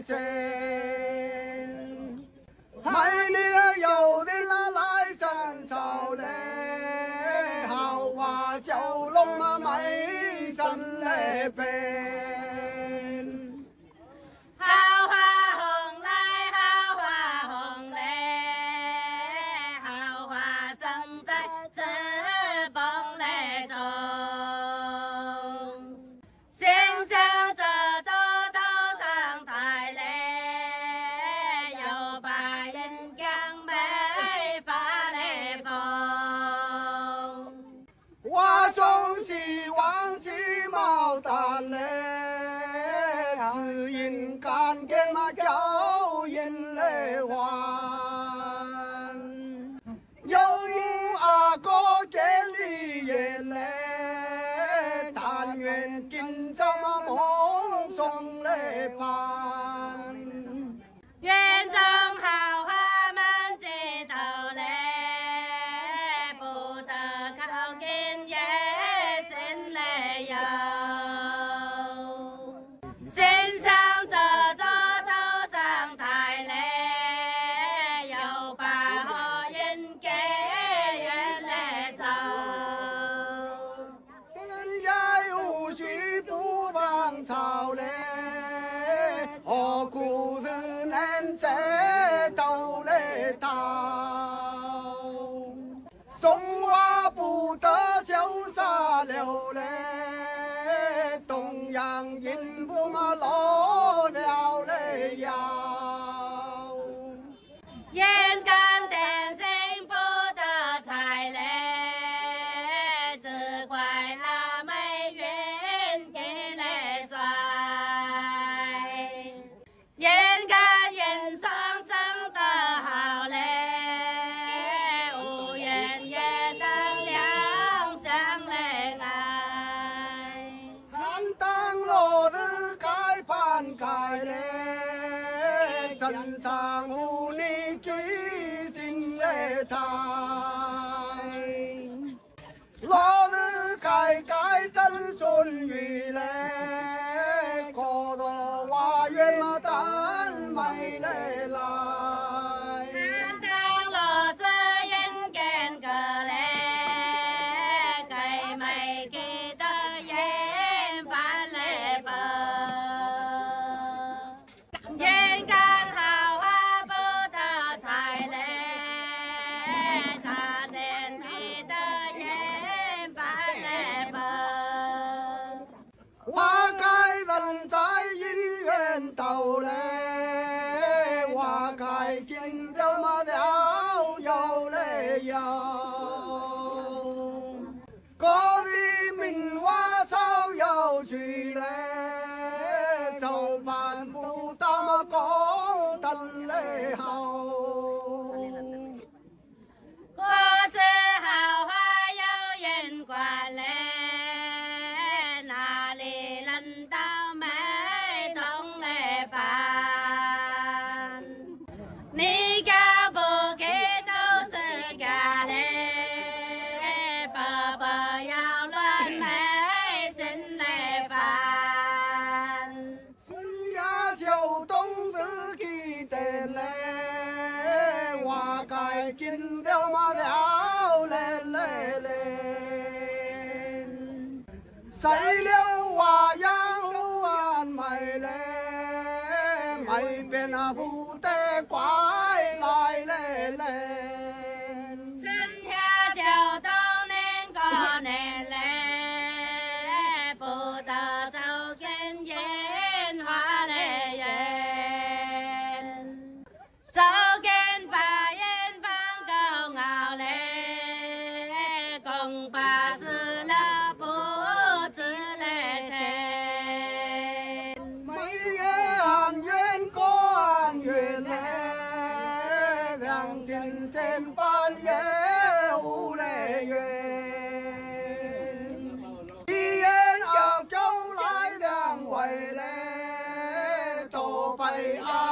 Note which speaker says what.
Speaker 1: 线。每年有的来山朝嘞，好花小龙美神嘞变。
Speaker 2: 好花红来，好花红嘞，好花生在枝蹦嘞中。先生这都头上戴嘞，又把人江眉发嘞风。
Speaker 1: 我送希望起毛蛋嘞，只因干给嘛叫人嘞还。有母阿哥给你也嘞，但愿今朝嘛梦送嘞盼。
Speaker 2: 园中好花满枝头嘞，不得靠近也心嘞有。先生这都头上戴嘞，又把好人给园嘞走。
Speaker 1: 天涯无须不忘草嘞，何苦日难这斗嘞刀？松花不得秋沙柳嘞，东阳银不嘛落了嘞腰。
Speaker 2: 眼干点心不得财嘞，只怪那美云给嘞衰。眼干眼霜生得好嘞，无言也能两相嘞爱。
Speaker 1: 寒当落日开盘开嘞，身上无你记心嘞台。落日开开等春雨嘞，可多花园嘛等美嘞来。
Speaker 2: 当老师人间个嘞，给没给的人翻嘞吧。人间好花不得采嘞，茶店里的人翻嘞吧。
Speaker 1: 花开人在姻缘道嘞，花开见着嘛了有嘞有。各地名花草有趣嘞，就办不到嘛功德嘞好。
Speaker 2: 我是好花有人管嘞，哪里轮到美同嘞办？你家不给都是家嘞，爸爸要乱美心嘞烦。
Speaker 1: 春呀秋冬日记得嘞，花开见了嘛了嘞嘞嘞。谁了花样完美嘞，美变啊不得怪来嘞嘞。
Speaker 2: 春夏秋冬年过年嘞，不得走进烟花嘞园，走进把烟放高傲嘞，共把事了不知嘞钱。
Speaker 1: 每月按月过按月嘞，两千千半夜无嘞月。一言要叫来两位嘞，多悲哀。